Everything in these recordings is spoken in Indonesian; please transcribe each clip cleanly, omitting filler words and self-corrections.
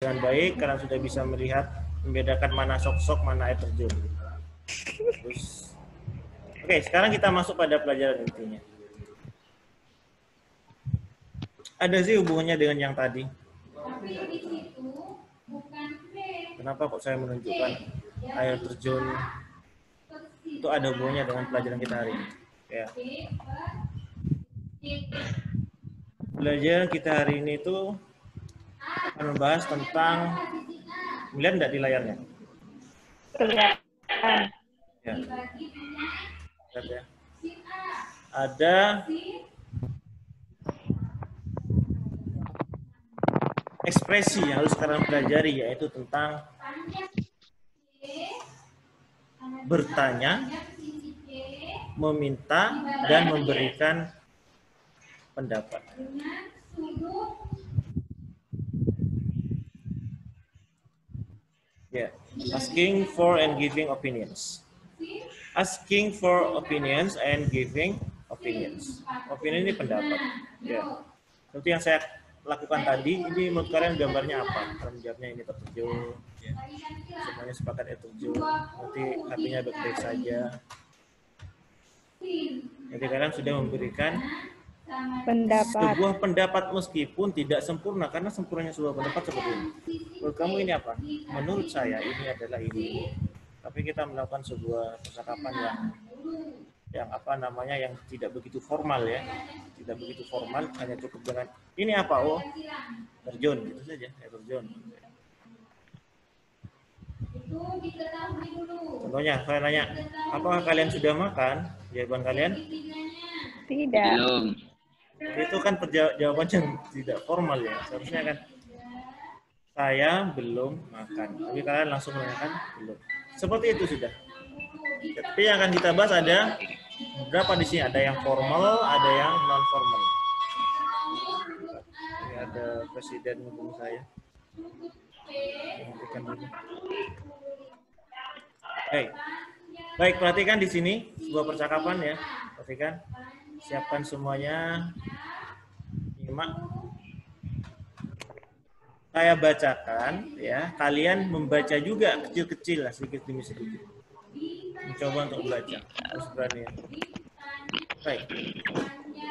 dengan baik, kalian sudah bisa melihat membedakan mana sok-sok, mana air terjun. Terus, oke, sekarang kita masuk pada pelajaran intinya. Ada sih hubungannya dengan yang tadi. Kenapa kok saya menunjukkan air terjun itu ada hubungannya dengan pelajaran kita hari ini? Ya. Pelajaran kita hari ini itu akan membahas tentang, melihat nggak di layarnya? Ya. Lihat ya. Ada ekspresi yang harus kalian pelajari, yaitu tentang bertanya, meminta, dan memberikan pendapat. Yeah. Asking for and giving opinions. Asking for opinions and giving opinions. Opinion ini pendapat. Ya. Seperti yang saya lakukan tadi, ini menurut kalian gambarnya apa? Kalian jawabnya ini terjun. Ya. Semuanya sepakat ya terjun. Nanti hatinya baik-baik saja. Jadi kalian sudah memberikan sebuah pendapat meskipun tidak sempurna, karena sempurnanya sebuah pendapat seperti ini. Menurut kamu ini apa? Menurut saya ini adalah ini. Tapi kita melakukan sebuah percakapan yang apa namanya, yang tidak begitu formal ya, tidak begitu formal, hanya cukup dengan ini apa, oh terjun, gitu saja, ya terjun. Contohnya saya nanya, apakah kalian sudah makan? Jawaban kalian? Tidak. Belum. Itu kan jawaban yang tidak formal ya, seharusnya kan saya belum makan, tapi kalian langsung menanyakan belum. Seperti itu sudah. Tapi yang akan kita bahas ada berapa di sini? Ada yang formal, ada yang non formal. Ini ada presiden ngomong saya. Baik, perhatikan di sini sebuah percakapan ya. Perhatikan, siapkan semuanya. Nyimak. Saya bacakan ya, kalian membaca juga kecil-kecil lah, sedikit demi sedikit. Mencoba untuk belajar, harus berani. Baik.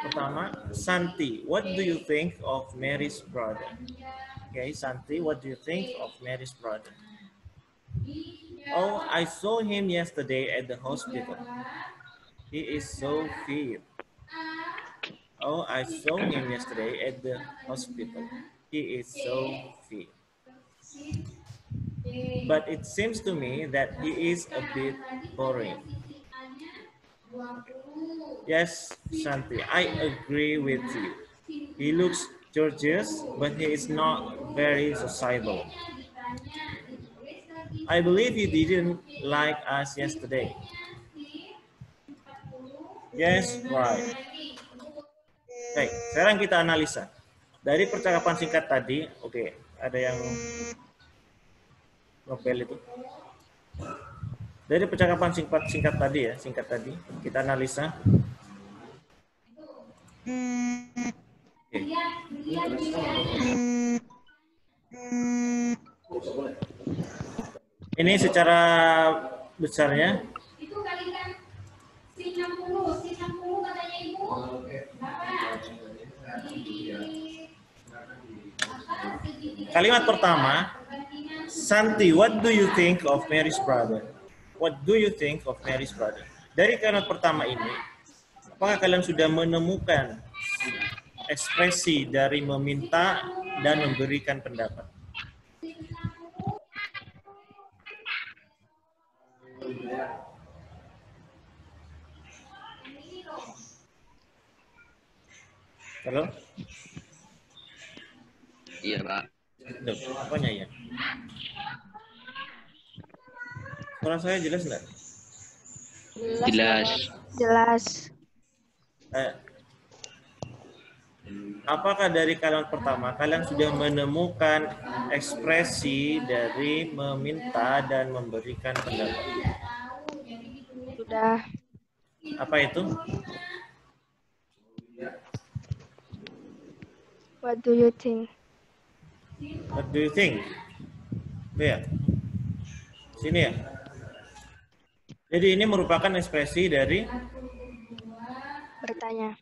Pertama, Santi, what do you think of Mary's brother? Okay, Santi, what do you think of Mary's brother? Oh, I saw him yesterday at the hospital. He is so fit. Oh, I saw him yesterday at the hospital. He is so fit. But it seems to me that he is a bit boring. Yes, Shanti, I agree with you. He looks gorgeous, but he is not very sociable. I believe he didn't like us yesterday. Yes, right. Baik, sekarang kita analisa. Dari percakapan singkat tadi, oke, ada yang nobel itu. Dari percakapan singkat tadi ya, kita analisa. Ini secara besarnya. Kalimat pertama, Santi, what do you think of Mary's brother? What do you think of Mary's brother? Dari kalimat pertama ini, apakah kalian sudah menemukan ekspresi dari meminta dan memberikan pendapat? Halo? Iya, Pak. Duh, apanya ya? Suara saya jelas nggak? Jelas. Jelas. Apakah dari kalimat pertama kalian sudah menemukan ekspresi dari meminta dan memberikan pendapat? Sudah. Apa itu? What do you think? What do you think? Ya. Sini ya. Jadi ini merupakan ekspresi dari Bertanya.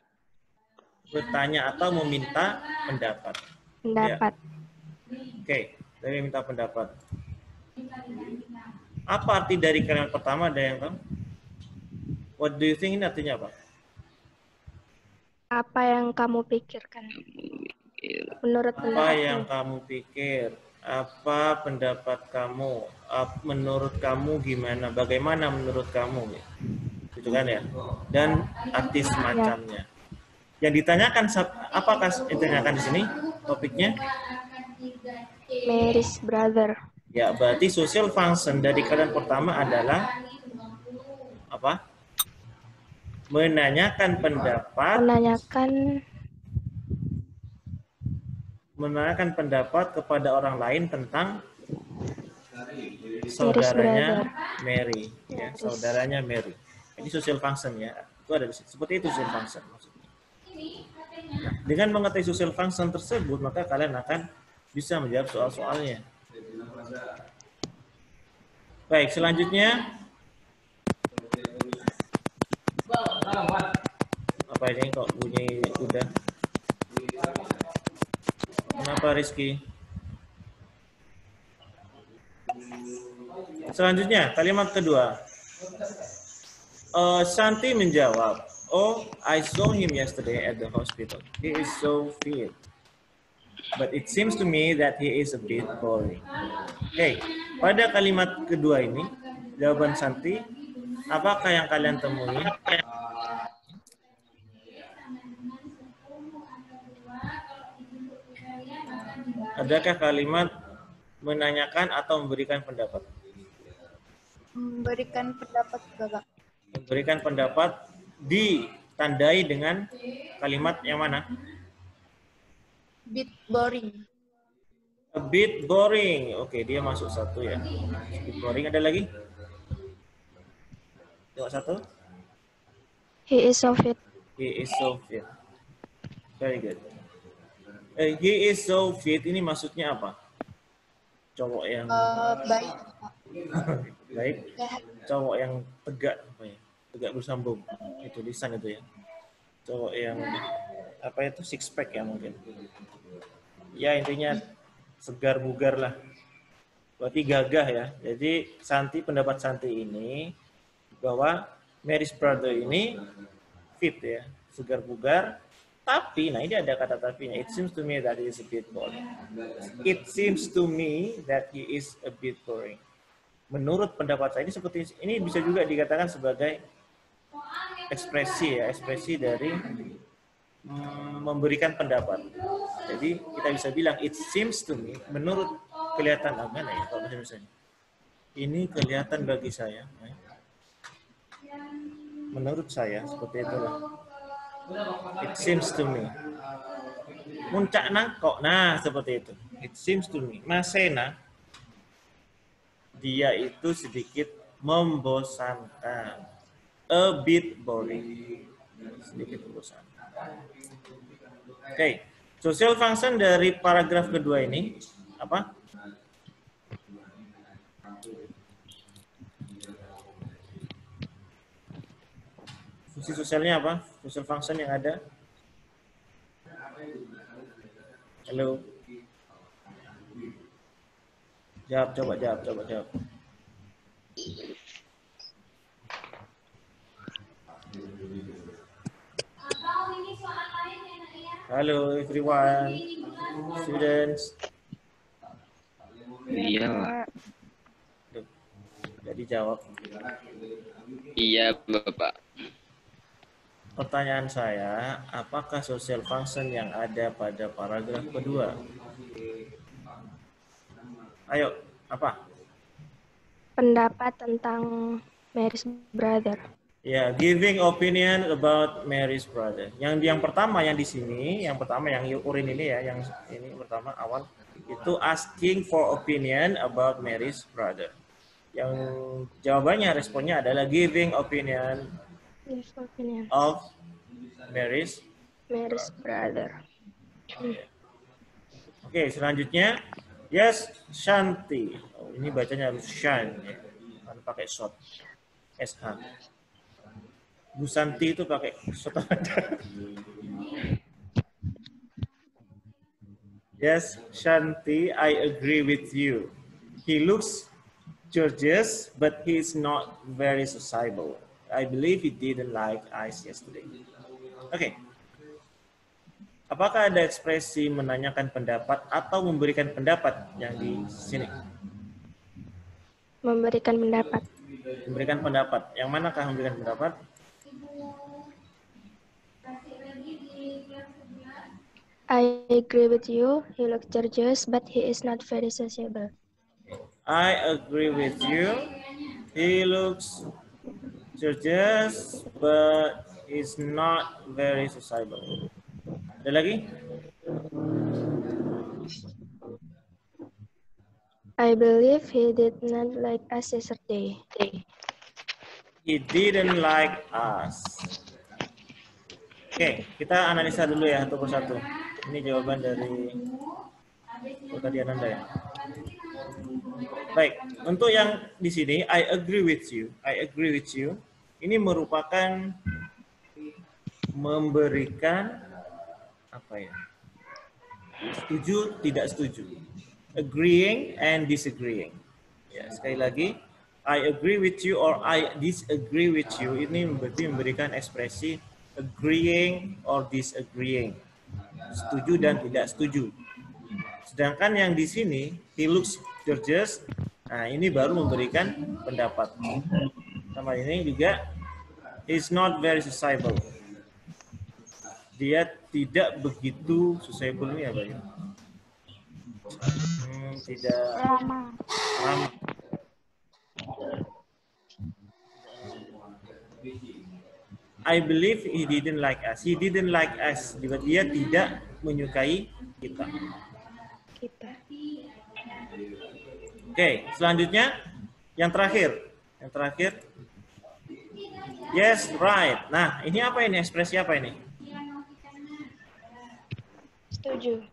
bertanya atau meminta pendapat. Pendapat. Oke, dari minta pendapat. Apa arti dari kalimat pertama, ada yang tahu? What do you think ini artinya apa? Apa yang kamu pikirkan? Menurut Apa pendapatmu. yang kamu pikir? Apa pendapat kamu? Menurut kamu gimana? Bagaimana menurut kamu? Gitu kan ya? Dan arti semacamnya. Yang ditanyakan, apakah ditanyakan di sini topiknya? Mary's brother. Ya, berarti social function dari kalian pertama adalah apa? Menanyakan pendapat. Menanyakan pendapat kepada orang lain tentang saudaranya Mary, ya, saudaranya Mary. Ini social function ya, itu ada seperti itu social function maksudnya. Nah, dengan mengetahui social function tersebut, maka kalian akan bisa menjawab soal-soalnya. Baik, selanjutnya apa ini kok bunyi udah? Kenapa Rizky? Selanjutnya, kalimat kedua. Santi menjawab, "Oh, I saw him yesterday at the hospital. He is so fit. But it seems to me that he is a bit boring." Oke, pada kalimat kedua ini, jawaban Santi, apakah yang kalian temui? Adakah kalimat menanyakan atau memberikan pendapat? Memberikan pendapat, Bapak. Memberikan pendapat ditandai dengan kalimat yang mana? Bit boring. A bit boring. Oke, dia masuk satu ya. A bit boring, ada lagi? Coba satu. He is so fit. He is so fit. Very good. He is so fit ini maksudnya apa? Cowok yang Baik. baik, cowok yang tegak, apa ya? Tegak bersambung. Itu lisan itu ya. Cowok yang apa itu, six pack ya mungkin. Ya intinya segar bugar lah. Berarti gagah ya. Jadi pendapat Santi ini bahwa Mary's brother ini fit ya, segar bugar. Tapi, nah ini ada kata tapinya. It seems to me that he is a bit boring. It seems to me that he is a bit boring. Menurut pendapat saya ini seperti ini, bisa juga dikatakan sebagai ekspresi ya, ekspresi dari memberikan pendapat. Jadi kita bisa bilang it seems to me, menurut kelihatan mana ya kalau misalnya. Ini kelihatan bagi saya. Menurut saya seperti itulah. It seems to me. Muncakna kok, nah seperti itu. It seems to me. Masena, dia itu sedikit membosankan. A bit boring. Sedikit membosankan. Oke. Social function dari paragraf kedua ini apa? Fungsi sosialnya apa? Social function yang ada. Halo. Coba jawab. Halo everyone. Students. Iya, Pak. Jadi jawab. Iya, Bapak. Pertanyaan saya, apakah social function yang ada pada paragraf kedua? Ayo, apa? Pendapat tentang Mary's brother. Ya, giving opinion about Mary's brother. Yang pertama yang di sini, yang urin ini ya, yang ini pertama awal itu asking for opinion about Mary's brother. Yang jawabannya, responnya adalah giving opinion of Mary's brother. Oke, selanjutnya Yes, Shanti. Oh, ini bacanya harus Shan ya. Kan pakai short. SH. Bu Santi itu pakai short. Yes, Shanti, I agree with you. He looks gorgeous, but he is not very sociable. I believe he didn't like us yesterday. Oke. Apakah ada ekspresi menanyakan pendapat atau memberikan pendapat yang di sini? Memberikan pendapat. Memberikan pendapat. Yang manakah memberikan pendapat? I agree with you. He looks gorgeous, but he is not very sociable. I agree with you. He looks gorgeous, but is not very sociable. Ada lagi? I believe he did not like us yesterday. He didn't like us. Oke, kita analisa dulu ya satu persatu. Ini jawaban dari tadi Ananda ya. Baik, untuk yang di sini I agree with you. I agree with you. Ini merupakan memberikan apa ya? Setuju, tidak setuju. Agreeing and disagreeing. Ya, sekali lagi, I agree with you or I disagree with you. Ini berarti memberikan ekspresi agreeing or disagreeing. Setuju dan tidak setuju. Sedangkan yang di sini, he looks gorgeous. Nah, ini baru memberikan pendapat. Sama ini juga, he's not very sociable. Dia tidak begitu sociable ini apa ya? Tidak ramah. I believe he didn't like us. He didn't like us. Dia tidak menyukai kita. Oke, selanjutnya yang terakhir. Yang terakhir. Yes, right. Nah, ini apa ini? Ekspresi apa ini? Setuju.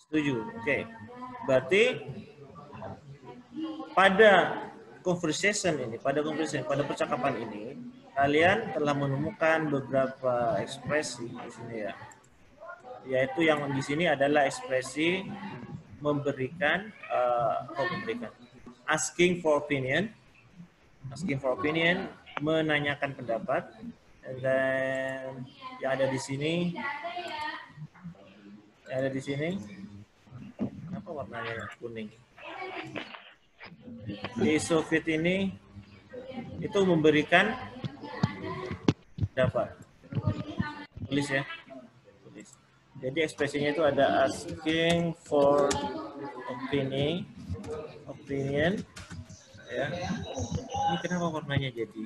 Setuju. Oke. Berarti pada conversation ini, pada percakapan ini, kalian telah menemukan beberapa ekspresi di sini ya. Yaitu yang di sini adalah ekspresi memberikan asking for opinion, menanyakan pendapat, dan yang ada di sini, kenapa warnanya kuning? Di Soviet ini itu memberikan pendapat. Tulis ya. Tulis. Jadi ekspresinya itu ada asking for opinion. Ya. Ini kenapa warnanya jadi?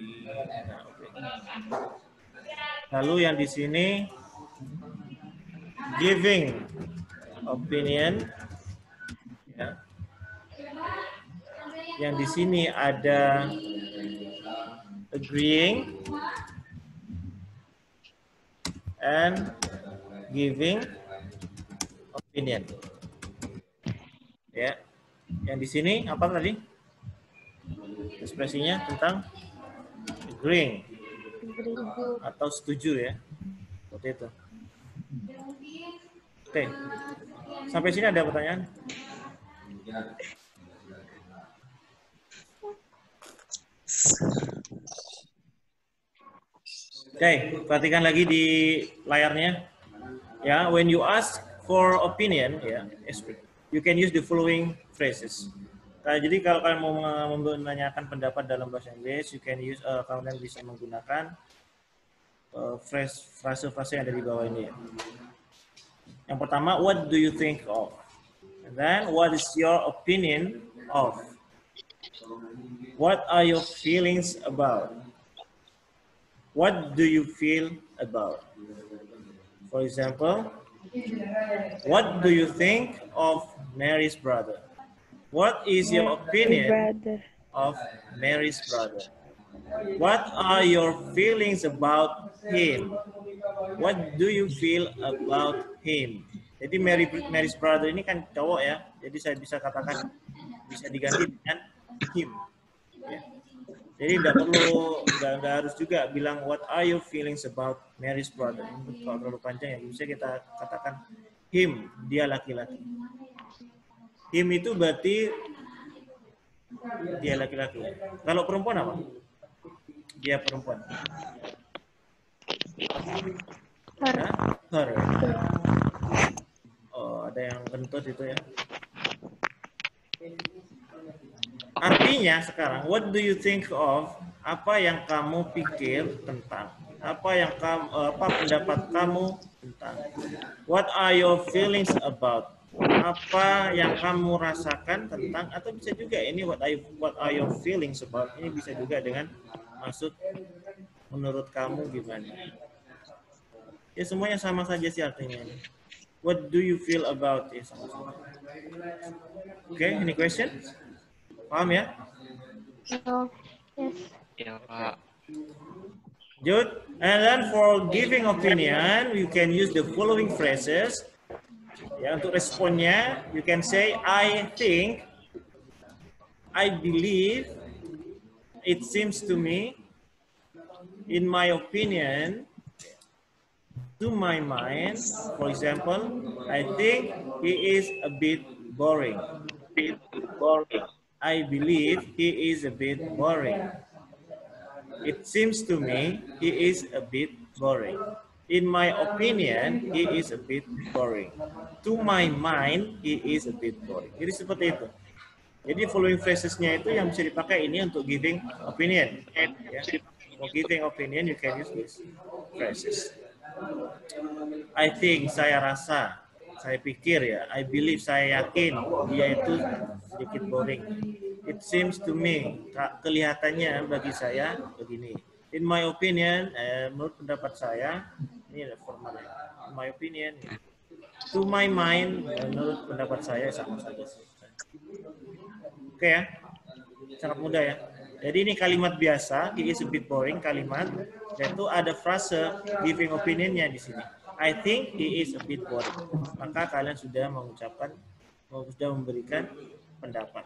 Nah, okay. Lalu yang di sini giving opinion. Ya. Yang di sini ada agreeing and giving opinion. Ya. Yang di sini apa tadi? Ekspresinya tentang agreeing atau setuju ya. Seperti itu. Oke. Sampai sini ada pertanyaan? Oke, perhatikan lagi di layarnya. Ya, when you ask for opinion, ya, you can use the following phrases. Nah, jadi kalau kalian mau menanyakan pendapat dalam bahasa Inggris, you can use, kalian bisa menggunakan frase-frase yang ada di bawah ini. Ya. Yang pertama, what do you think of? And then, what is your opinion of? What are your feelings about? What do you feel about? For example, what do you think of Mary's brother? What is your opinion of Mary's brother? What are your feelings about him? What do you feel about him? Jadi Mary's brother ini kan cowok ya. Jadi saya bisa katakan bisa diganti dengan him. Ya. Jadi nggak harus juga bilang what are your feelings about Mary's brother. Ini kalau terlalu panjang ya bisa kita katakan him, dia laki-laki. Him itu berarti dia laki-laki. Kalau perempuan apa? Dia perempuan. Her. Nah, her. Oh, ada yang kentut itu ya. Artinya sekarang, what do you think of? Apa yang kamu pikir tentang? Apa pendapat kamu tentang? What are your feelings about? Apa yang kamu rasakan tentang? Atau bisa juga ini what are your feelings about? Ini bisa juga dengan maksud menurut kamu gimana? Ya semuanya sama saja sih artinya. What do you feel about? Ya sama-sama. Okay, any question? Paham ya? No. Yes. Ya, Pak. Good. And then for giving opinion, you can use the following phrases. Ya, untuk responnya, you can say, I think, I believe, it seems to me, in my opinion, to my mind. For example, I think he is a bit boring. I believe he is a bit boring. It seems to me he is a bit boring. In my opinion, he is a bit boring. To my mind, he is a bit boring. Jadi seperti itu. Jadi following phrases-nya itu yang bisa dipakai ini untuk giving opinion. Ya. For giving opinion, you can use these phrases. I think, saya rasa, saya pikir ya. I believe, saya yakin dia itu sedikit boring. It seems to me, kelihatannya bagi saya begini. In my opinion, menurut pendapat saya, ini ada formatnya. In my opinion, to my mind, menurut pendapat saya sama saja. Oke ya, sangat mudah ya. Jadi ini kalimat biasa, he is a bit boring kalimat, dan itu ada frase giving opinionnya di sini. I think he is a bit boring. Maka kalian sudah mengucapkan, sudah memberikan pendapat.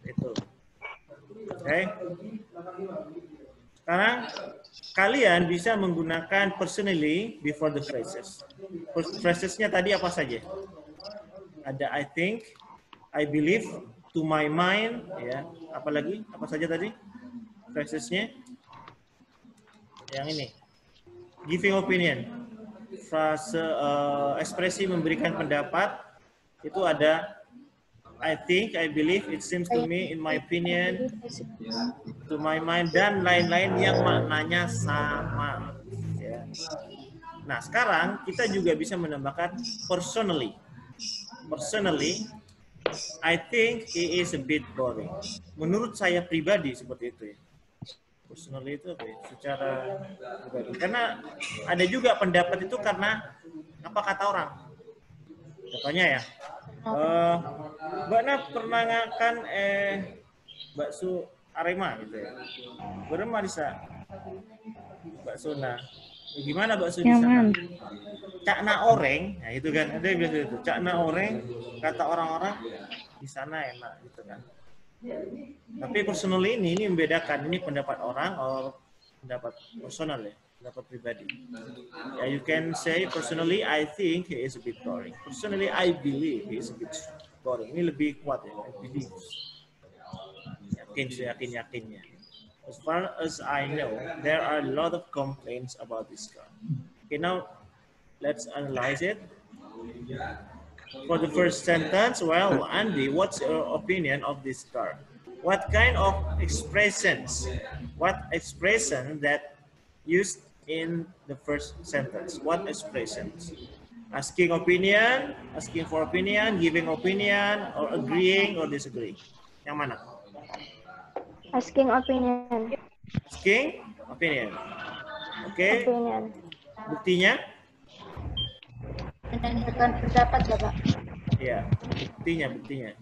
Itu. Oke. Sekarang kalian bisa menggunakan personally before the phrases. Phrases-nya tadi apa saja? Ada I think, I believe, to my mind, ya. Apalagi? Apa saja tadi? Phrases-nya? Yang ini. Giving opinion. Frase ekspresi memberikan pendapat itu ada I think, I believe, it seems to me, in my opinion, to my mind, dan lain-lain yang maknanya sama. Ya. Nah, sekarang kita juga bisa menambahkan personally. Personally, I think he is a bit boring. Menurut saya pribadi seperti itu ya. Personally itu apa ya? Secara pribadi. Karena ada juga pendapat itu karena apa kata orang. Contohnya ya. Mbak Na pernah makan bakso Arema gitu ya. Berem Marisa. Bakso Na. Gimana bakso di sana? Cak na oreng, nah itu kan ada yang bilang gitu. Cak na oreng kata orang-orang di sana enak gitu kan. Tapi personal ini membedakan ini pendapat orang atau pendapat personal ya. Pendapat pribadi. Ya, you can say personally I think he is a bit boring. Personally I believe he is a bit boring. Ini lebih kuat ya, I believe. Yakin-yakinnya. As far as I know, there are a lot of complaints about this car. Okay, now let's analyze it. For the first sentence, well, Andy, what's your opinion of this car? What kind of expressions? What expression that used in the first sentence? What expressions? Asking opinion, asking for opinion, giving opinion, or agreeing or disagreeing? Yang mana? Asking opinion. Asking opinion. Oke. Okay. Opinion. Buktinya? Menentukan pendapat, Bapak. Ya, buktinya.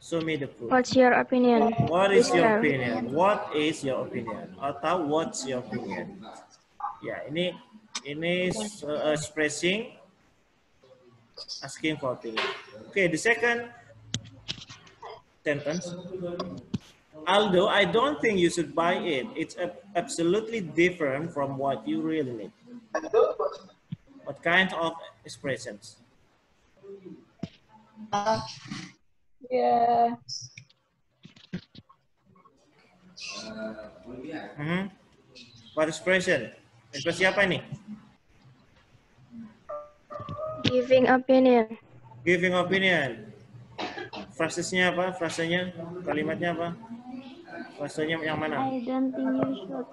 Show me the proof. What's your opinion? What is your opinion? What is your opinion? Atau what's your opinion? Ya, ini expressing Asking for opinion. Okay, the second sentence. Although I don't think you should buy it, it's absolutely different from what you really need. What kind of expressions? Yeah. What expression? Ekspresi apa ini? Giving opinion. Giving opinion. Frasesnya apa? Frasenya? Kalimatnya apa? Frasenya yang mana? I don't think you should.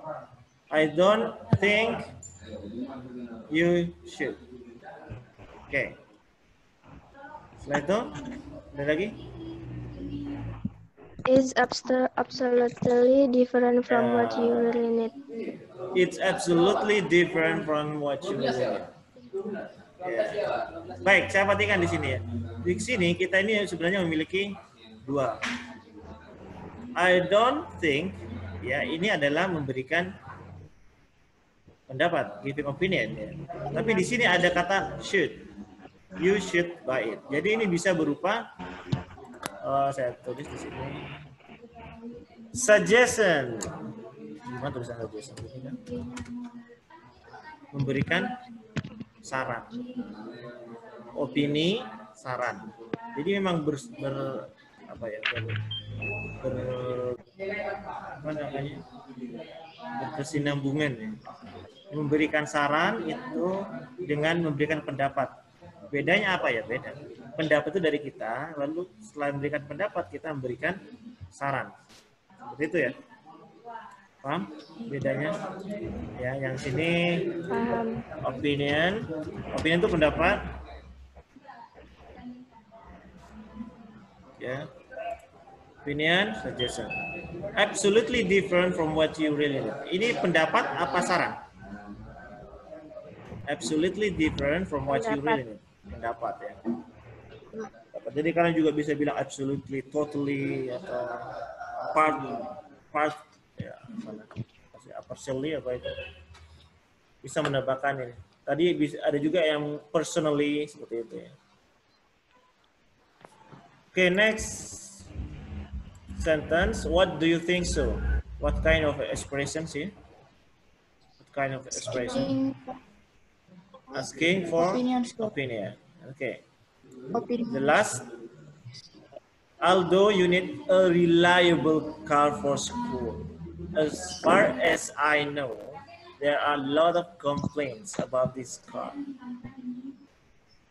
I don't think you should. Oke. Setelah itu, ada lagi? Is absolutely different from what you really need. It's absolutely different from what you really need. Ya. Baik, saya perhatikan di sini ya. Di sini kita ini sebenarnya memiliki dua. I don't think, ya ini adalah memberikan pendapat, giving opinion. Ya. Tapi di sini ada kata should. You should buy it. Jadi ini bisa berupa, saya tulis di sini, suggestion. Gimana tulisan suggestion? Memberikan saran, opini, saran. Jadi memang berkesinambungan ya. Memberikan saran itu dengan memberikan pendapat. Bedanya apa ya? Beda. Pendapat itu dari kita, lalu setelah memberikan pendapat kita memberikan saran. Seperti itu ya. Paham bedanya? Ya, yang sini Paham. opinion. Opinion itu pendapat. Ya. Opinion, suggestion. Absolutely different from what you really need. Ini pendapat apa saran? Absolutely different from what you really need. Pendapat ya. Jadi kalian juga bisa bilang absolutely, totally, atau part ya, partially apa itu. Bisa menambahkan ini. Tadi bisa ada juga yang personally seperti itu ya. Okay, next sentence. What do you think so? What kind of expression sih? What kind of expression? Asking for opinion. Okay. The last. Although you need a reliable car for school, as far as I know, there are a lot of complaints about this car.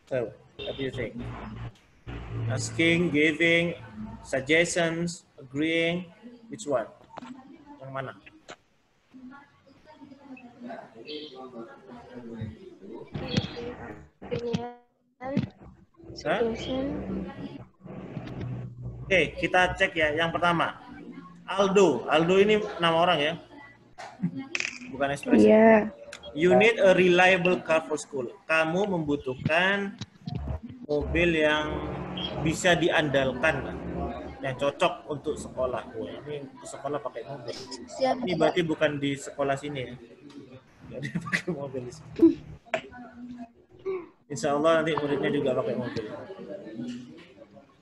So, what do you think? Asking, giving, suggestions, agreeing, which one? Yang mana? Opinion. Suggestion. Oke, kita cek ya. Yang pertama, Aldo. Aldo ini nama orang ya? Bukan ekspresi. Yeah. You need a reliable car for school. Kamu membutuhkan mobil yang bisa diandalkan, yang cocok untuk sekolah. Wah, ini untuk sekolah pakai mobil. Siap. Ini berarti bukan di sekolah sini ya? Jadi pakai mobil di sini. Insya Allah nanti muridnya juga pakai mobil.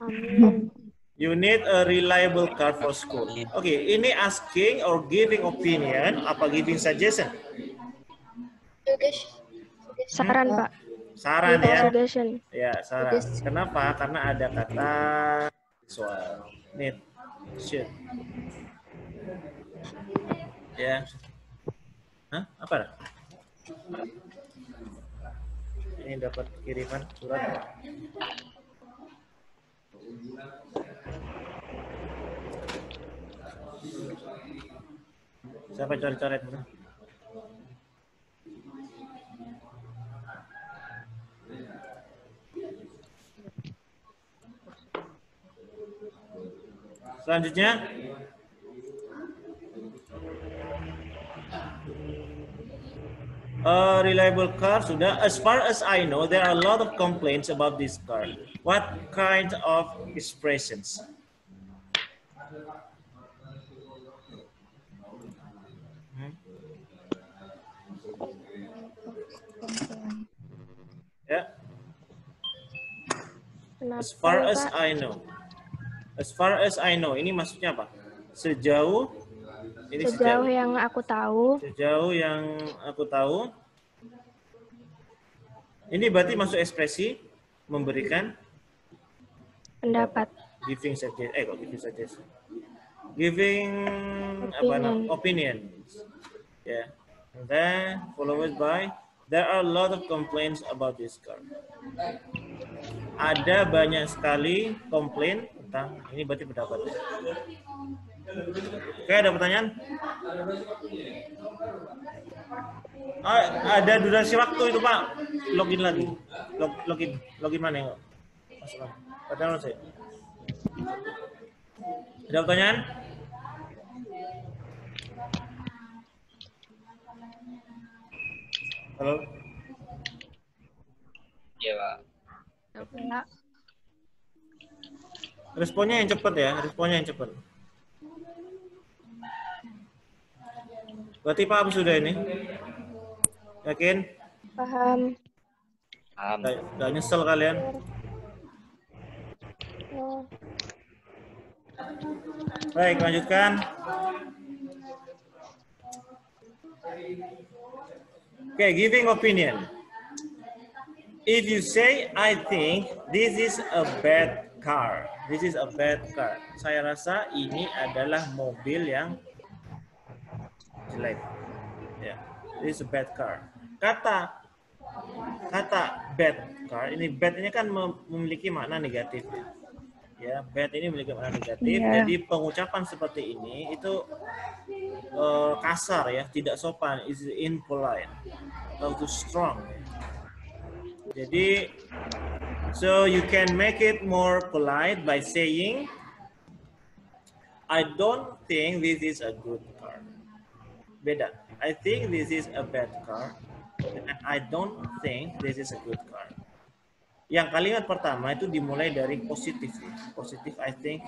Amin. You need a reliable car for school. Oke, ini asking or giving opinion, apa giving suggestion? Saran, Pak. Saran ya. Suggestion. Ya, saran. Kenapa? Karena ada kata soal need, should. Ya. Hah? Apa? Ini dapat kiriman surat. Siapa coret-coret? Selanjutnya, a reliable car sudah. As far as I know, there are a lot of complaints about this car. What kind of expressions? Ya. Kenapa, As far as Pak? I know. As far as I know. Ini maksudnya apa? Sejauh ini Sejauh yang aku tahu, Sejauh yang aku tahu. Ini berarti masuk ekspresi memberikan pendapat. giving suggestion. Kok giving suggestion? Giving opinion. Yeah. And then followed by there are a lot of complaints about this car. Ada banyak sekali komplain tentang ini berarti pendapatnya. Oke, ada pertanyaan? Ada durasi waktu itu Pak. Login lagi. Login mana ya? Pertanyaan saya. Ada pertanyaan? Halo? Iya, Pak. Pak. Responnya yang cepat ya, responnya yang cepat. Berarti paham sudah ini? Yakin? Paham. Paham. Gak nyesel kalian? Oh. Baik, lanjutkan. Oke, giving opinion. If you say, I think this is a bad car. This is a bad car. Saya rasa ini adalah mobil yang jelek. Ya, this is a bad car. Kata bad car, ini bad ini kan memiliki makna negatif. Ya, bad ini memiliki makna negatif. Yeah. Jadi pengucapan seperti ini itu kasar ya, tidak sopan, is impolite atau too strong. Jadi, so you can make it more polite by saying, I don't think this is a good car. Beda. I think this is a bad car. And I don't think this is a good car. Yang kalimat pertama itu dimulai dari positif. Positif, I think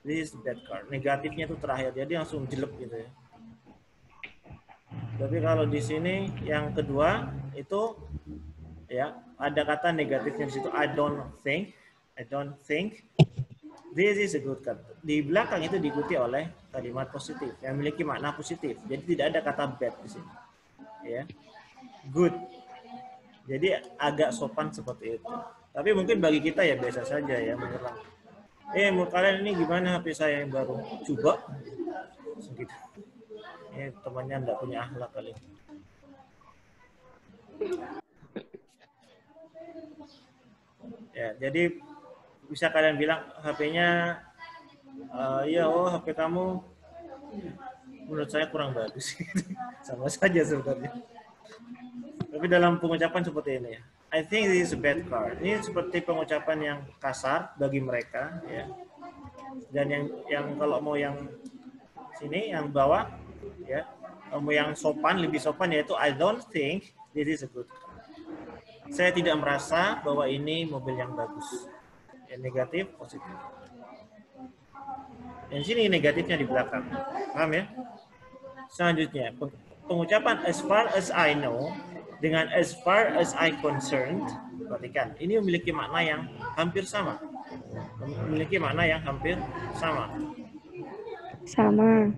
this is a bad car. Negatifnya itu terakhir. Jadi langsung jelek gitu ya. Tapi kalau di sini yang kedua itu ya ada kata negatifnya di situ. I don't think this is a good car. Di belakang itu diikuti oleh kalimat positif yang memiliki makna positif. Jadi tidak ada kata bad di sini. Ya, good. Jadi agak sopan seperti itu. Tapi mungkin bagi kita ya biasa saja ya menyerang. Menurut kalian ini gimana HP saya yang baru? Coba. Segitu. Ini temannya enggak punya akhlak kali. Ya, jadi bisa kalian bilang HP-nya HP kamu menurut saya kurang bagus. Sama saja sebenarnya. Tapi dalam pengucapan seperti ini ya. I think this is a bad car. Ini seperti pengucapan yang kasar bagi mereka ya. Dan yang kalau mau yang sini yang bawah ya, mau yang sopan, lebih sopan yaitu I don't think this is a good car. Saya tidak merasa bahwa ini mobil yang bagus. Yang negatif, positif. Dan sini negatifnya di belakang. Paham ya? Selanjutnya, pengucapan as far as I know dengan as far as I concerned, perhatikan, ini memiliki makna yang hampir sama. Memiliki makna yang hampir sama. Sama.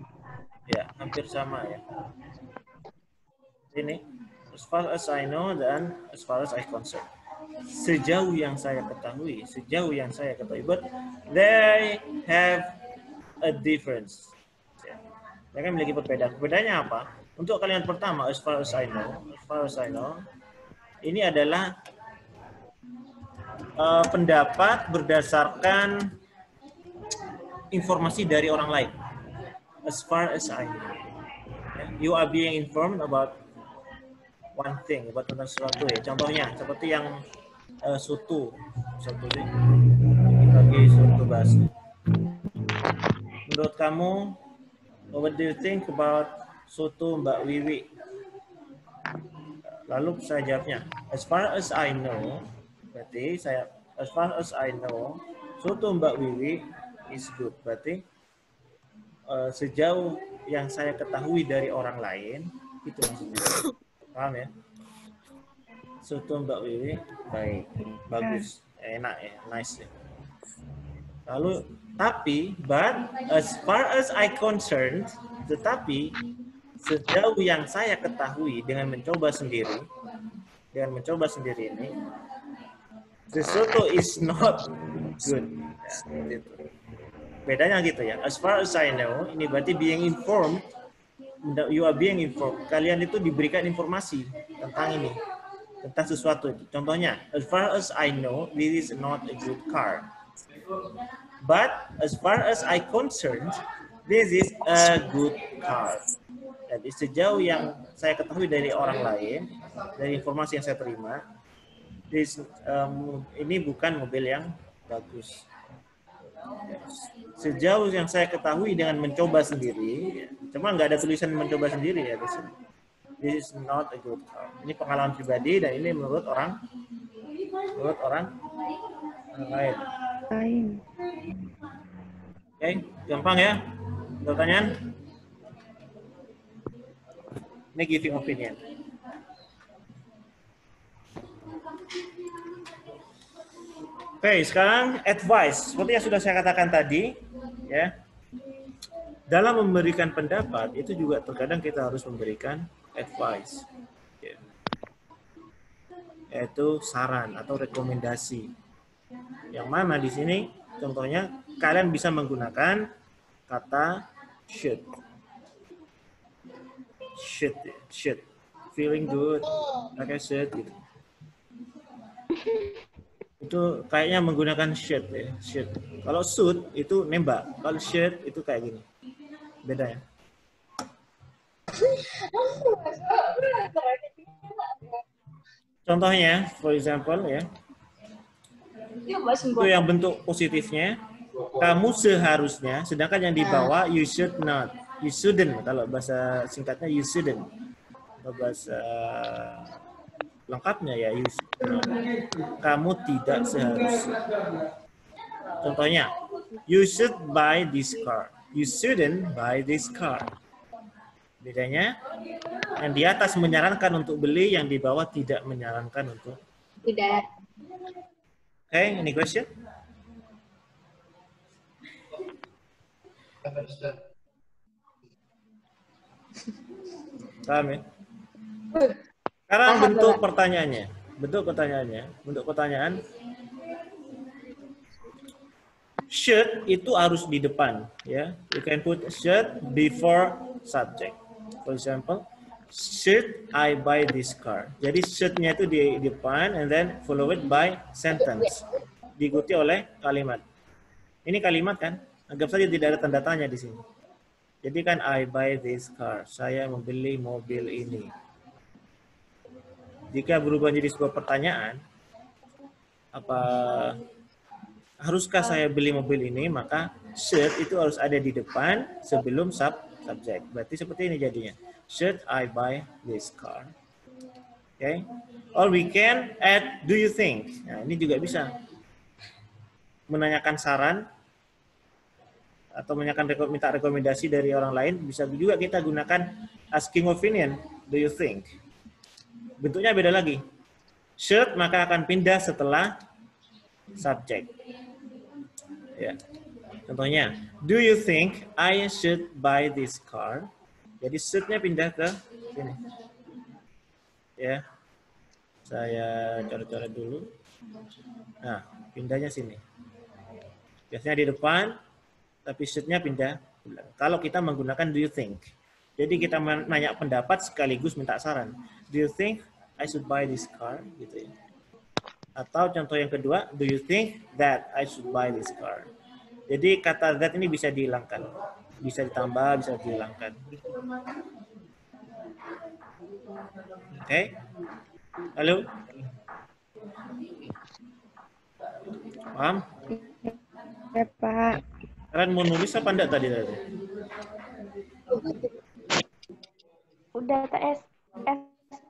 Ya, hampir sama ya. Ini as far as I know dan as far as I concerned. Sejauh yang saya ketahui, but they have a difference. Mereka memiliki perbedaan. Perbedaannya apa? Untuk kalimat pertama, as far as I know, ini adalah pendapat berdasarkan informasi dari orang lain. As far as I know, you are being informed about one thing, about tentang sesuatu ya. Contohnya seperti yang soto sih, bagi soto basi. Menurut kamu, what do you think about soto Mbak Wiwi? Lalu saya jawabnya, as far as I know, berarti as far as I know, soto Mbak Wiwi is good. Berarti sejauh yang saya ketahui dari orang lain, itu maksudnya. Paham ya? Soto Mbak Wiwi baik, bagus. enak ya, nice ya. Lalu tapi, but as far as I concerned, tetapi sejauh yang saya ketahui dengan mencoba sendiri ini, the soto is not good. Ya, gitu. Bedanya gitu ya. As far as I know, ini berarti being informed. You are being informed. Kalian itu diberikan informasi tentang ini, tentang sesuatu. Contohnya, as far as I know, this is not a good car. But as far as I concerned, this is a good car. Jadi sejauh yang saya ketahui dari orang lain, dari informasi yang saya terima, ini bukan mobil yang bagus. Sejauh yang saya ketahui dengan mencoba sendiri, cuma nggak ada tulisan mencoba sendiri ya di sini. This is not a good car. Ini pengalaman pribadi dan ini menurut orang lain. Oke, gampang ya. Pertanyaan? Ini giving opinion. Oke, sekarang advice. Seperti yang sudah saya katakan tadi, ya. Dalam memberikan pendapat itu juga terkadang kita harus memberikan advice, ya. Yaitu saran atau rekomendasi. Yang mana di sini contohnya kalian bisa menggunakan kata should. Should. Feeling good, like I said gitu. Itu kayaknya menggunakan should ya, should. Kalau should itu nembak, kalau should itu kayak gini. Beda ya. Contohnya, for example ya. Itu yang bentuk positifnya, kamu seharusnya, sedangkan yang di bawah you should not, you shouldn't. Kalau bahasa singkatnya you shouldn't. Kalau bahasa lengkapnya ya you should not. Kamu tidak seharusnya. Contohnya, you should buy this car. You shouldn't buy this car. Bedanya, yang di atas menyarankan untuk beli, yang di bawah tidak menyarankan untuk Tidak. Okay, any question? Paham ya? Sekarang bentuk pertanyaannya. Bentuk pertanyaan. Should itu harus di depan, ya. You can put should before subject. For example, should I buy this car? Jadi should-nya itu di depan and then followed by sentence. Diikuti oleh kalimat. Ini kalimat kan? Anggap saja tidak ada tanda tanya di sini. Jadi kan I buy this car. Saya membeli mobil ini. Jika berubah menjadi sebuah pertanyaan, haruskah saya beli mobil ini? Maka should itu harus ada di depan sebelum subject. Berarti seperti ini jadinya. Should I buy this car? Okay. Or we can add do you think. Nah, ini juga bisa. Menanyakan saran atau minta rekomendasi dari orang lain, bisa juga kita gunakan asking opinion. Do you think? Bentuknya beda lagi. Should maka akan pindah setelah subject. Ya. Contohnya, do you think I should buy this car? Jadi should-nya pindah ke sini. Ya. Saya coret-coret dulu. Nah, pindahnya sini. Biasanya di depan, tapi should-nya pindah. Kalau kita menggunakan do you think. Jadi kita nanya pendapat sekaligus minta saran. Do you think I should buy this car? Gitu ya. Atau contoh yang kedua, do you think that I should buy this car? Jadi kata that ini bisa dihilangkan. Bisa ditambah, bisa dihilangkan. Oke. Halo? Paham? Ya, Pak. Kalian mau nulis apa enggak tadi? Udah tes,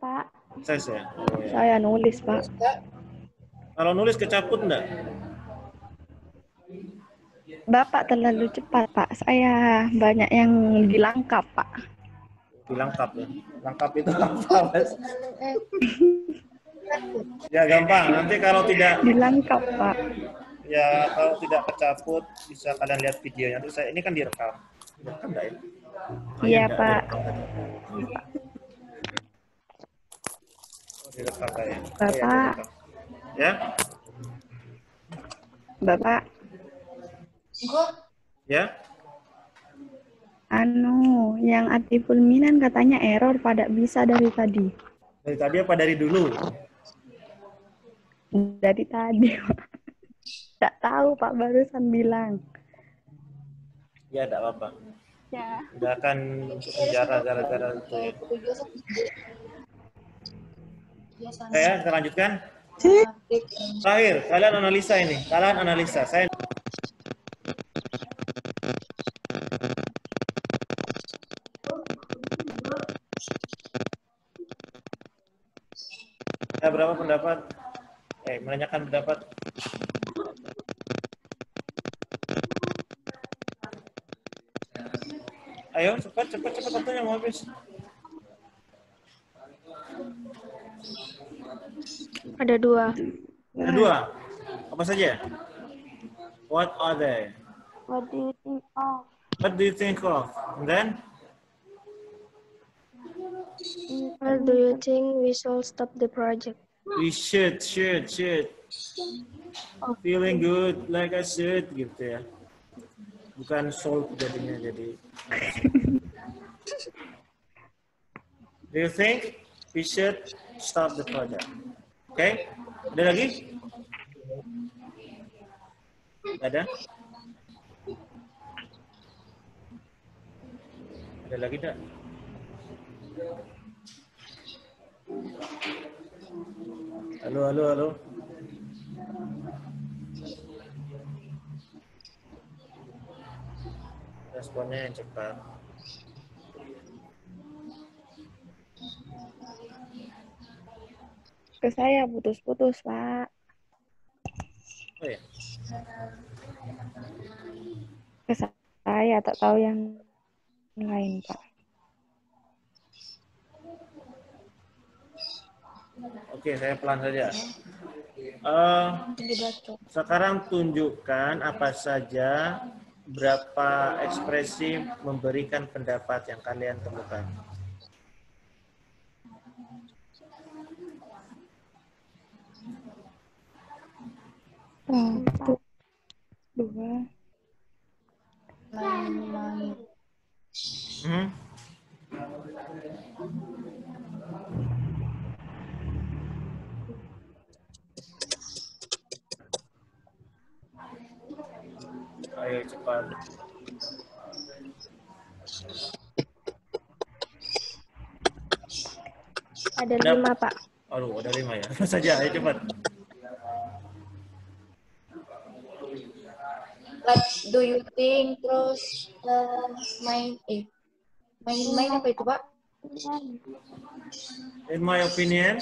Pak. Saya ya? Oh, ya. Saya nulis, Pak. Kalau nulis kecaput enggak? Bapak terlalu cepat, Pak. Saya banyak yang dilangkap, Pak. Dilangkap ya? Lengkap itu apa, Mas? Ya gampang. Nanti kalau tidak Dilengkap, Pak. ya kalau tidak kecaput bisa kalian lihat videonya. Terus saya ini kan direkam. Direkam enggak ya? Oh, Iya, enggak Pak. direkam tadi. Oh, direkam kayak. Oh, ya, Bapak, direkam. Ya? Bapak, Enggak. Ya? yang aktif fulminan katanya error pada bisa dari tadi. Dari tadi apa dari dulu? Dari tadi, Pak. Nggak tahu, Pak, barusan bilang. Ya, enggak apa-apa. Ya. Enggak akan masuk penjara gara-gara itu ya. Ya, kita lanjutkan. Terakhir, kalian analisa ini. Kalian analisa. Saya ada berapa pendapat? Menanyakan pendapat. Ayo, cepat waktunya mau habis. Ada 2. Ada 2. Apa saja? What are they? What do you think of? What do you think of? And then? What do you think we should stop the project? We should. Feeling good like I should gitu ya. Bukan solve jadinya jadi. Do you think we should stop the project? Okay? Ada lagi? Ada? Ada lagi tak? Halo. Responnya yang cepat. Ke saya putus-putus, Pak. Oh ya. Ke saya, tak tahu yang lain, Pak. Oke, saya pelan saja. Sekarang tunjukkan apa saja berapa ekspresi memberikan pendapat yang kalian temukan. Satu, 2, Main. Ayo cepat. Ada 5, Pak. Aduh, ada 5 ya. Apa saja? Ayo cepat. What do you think? Terus main apa itu, Pak? In my opinion,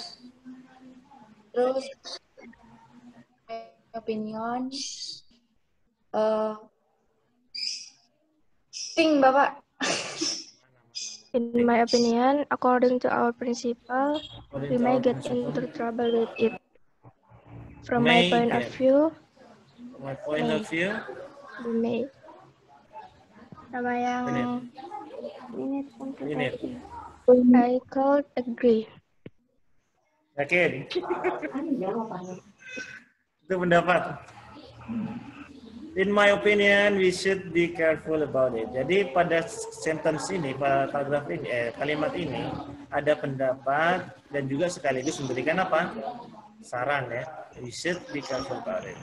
Terus opinion. Think, Bapak. In my opinion, according to our principal, we may get into trouble with it. From my May point of get. view, my point of view, we may. Nama yang ini. I could agree. Yakin? Itu pendapat. In my opinion, we should be careful about it. Jadi pada sentence ini, pada paragraf ini, kalimat ini ada pendapat dan juga sekaligus memberikan apa? Saran ya. We should be careful about it.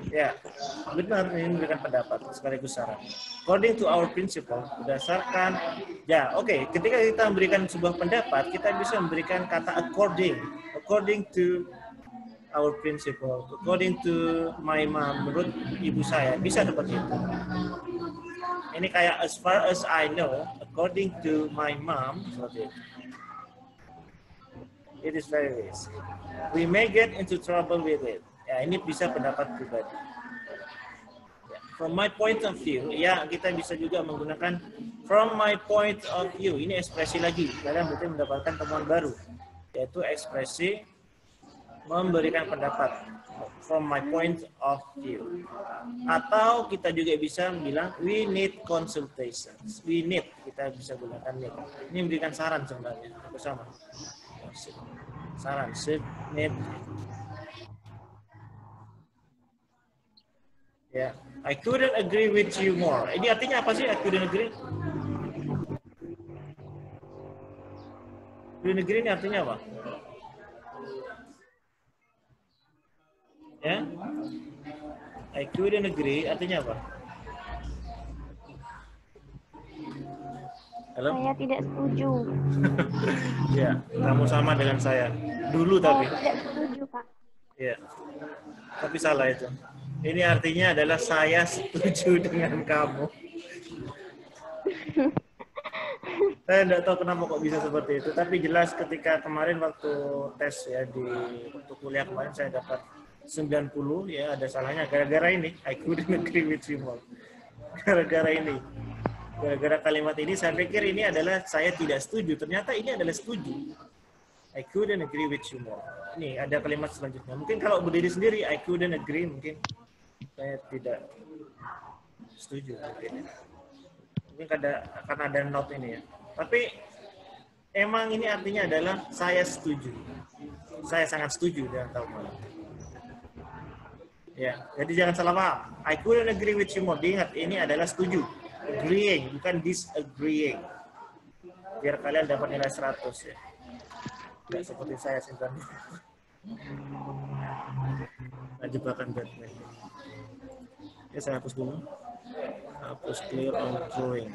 Ya, benar ini memberikan pendapat sekaligus saran. According to our principle, berdasarkan ketika kita memberikan sebuah pendapat, kita bisa memberikan kata according to our principle, according to my mom, menurut ibu saya, bisa seperti itu. Ini kayak as far as I know, according to my mom, seperti itu. It is very easy. We may get into trouble with it. Ya, ini bisa pendapat pribadi. Ya, from my point of view, ya kita bisa juga menggunakan from my point of view. Ini ekspresi lagi. Kalian berarti mendapatkan temuan baru, yaitu ekspresi memberikan pendapat from my point of view. Atau kita juga bisa bilang we need consultations. We need, kita bisa gunakan need. Ini memberikan saran sebenarnya, bersama. Saran, should, need. Ya, I couldn't agree with you more. Ini artinya apa sih? I couldn't agree. Couldn't agree ini artinya apa? Ya, I couldn't agree artinya apa? Halo? Saya tidak setuju. Ya, kamu sama dengan saya. Dulu tapi. Tidak setuju, Pak. Ya, tapi salah itu. Ini artinya adalah saya setuju dengan kamu. Saya tidak tahu kenapa kok bisa seperti itu. Tapi jelas ketika kemarin waktu tes ya waktu kuliah kemarin saya dapat 90 ya, ada salahnya gara-gara ini. I couldn't agree with you more. Gara-gara ini. Gara-gara kalimat ini saya pikir ini adalah saya tidak setuju. Ternyata ini adalah setuju. I couldn't agree with you more. Ini ada kalimat selanjutnya. Mungkin kalau berdiri sendiri I couldn't agree, mungkin saya tidak setuju mungkin. Mungkin karena ada not ini ya. Tapi emang ini artinya adalah saya setuju. Saya sangat setuju dengan kamu. Ya, jadi jangan salah paham. I couldn't agree with you more. Diingat, ini adalah setuju. Agreeing, bukan disagreeing. Biar kalian dapat nilai 100 ya. Tidak seperti saya simpan. Nah, jebakan Batman. Ya, saya hapus dulu. Hapus clear on drawing.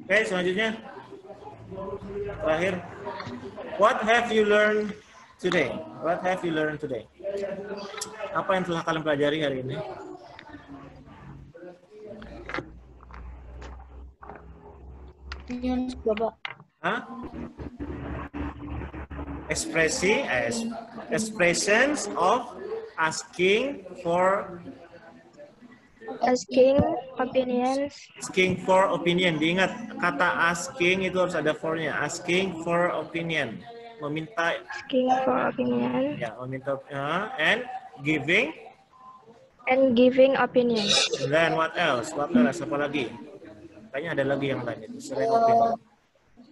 Oke, selanjutnya. Terakhir. What have you learned today? What have you learned today? Apa yang telah kalian pelajari hari ini? Bapak. Hah? Expressions of asking for opinions. Asking for opinion. Diingat kata asking itu harus ada for-nya. Asking for opinion. Meminta. Asking for opinion. Ya, meminta. And giving. And giving opinion. And then what else? What else? Apa lagi? Kayaknya ada lagi yang lain itu. Selain opinion.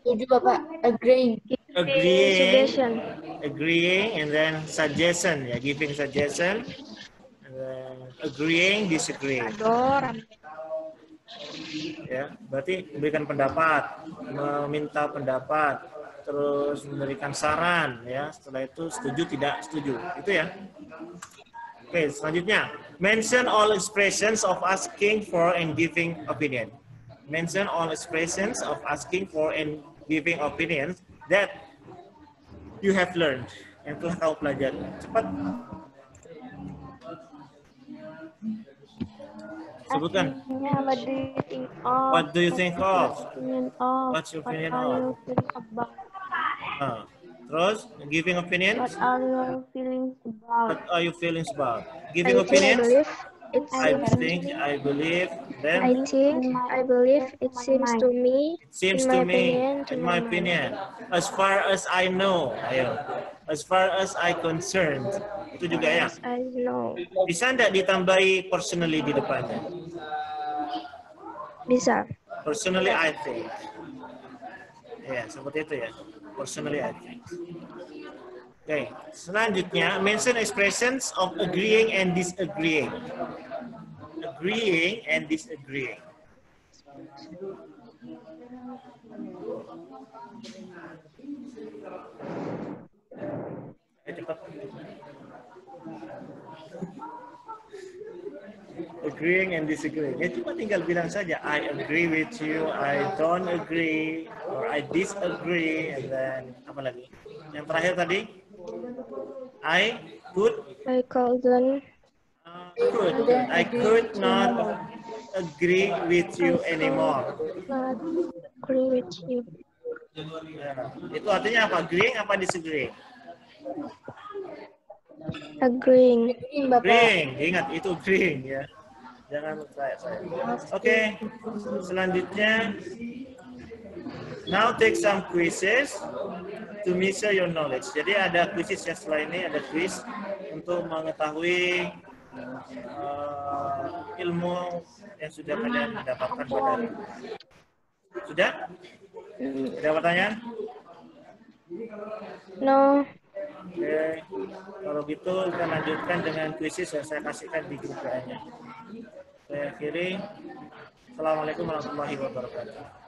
Setuju Bapak. Agreeing. Suggestion. Agreeing and then suggestion. Ya, giving suggestion. And then agreeing, disagreeing. Adoran. Ya, berarti memberikan pendapat, meminta pendapat, terus memberikan saran, ya. Setelah itu setuju, tidak setuju, itu ya. Oke, selanjutnya, mention all expressions of asking for and giving opinion. Mention all expressions of asking for and giving opinions that you have learned, yang telah kau pelajari. Cepat. Sebutkan. What do you think of? What do you think of? What's your opinion of? What's your opinion What are you feeling about? Terus, giving opinions. What are your feelings about? What are you feelings about? Giving opinions. I think, I believe, then I believe, it seems to me, it seems to me, in my opinion, as far as I know, ayo, as far as I concerned, itu juga ya. I know. Bisa nggak ditambahi personally di depannya? Bisa. Personally, I think. Ya, seperti itu ya. Personally, I think. Oke, selanjutnya, mention expressions of agreeing and disagreeing. Agreeing and disagreeing. Cepat. Agreeing and disagreeing. Ya cuma tinggal bilang saja, I agree with you, I don't agree, or I disagree, and then apa lagi? Yang terakhir tadi, I could not agree with you anymore. Not agree with you. Ya, itu artinya apa? Agreeing apa disagreeing? Agreeing. Green, Bapak. Agreeing, ingat itu agreeing ya. Jangan saya. Oke, selanjutnya, now take some quizzes to measure your knowledge. Jadi ada quizzes yang setelah ini ada quiz untuk mengetahui ilmu yang sudah kalian dapatkan pada hari ini. Sudah? Ada pertanyaan? No. Oke, kalau gitu kita lanjutkan dengan quizzes yang saya kasihkan di grup lainnya. Saya akhiri. Assalamualaikum warahmatullahi wabarakatuh.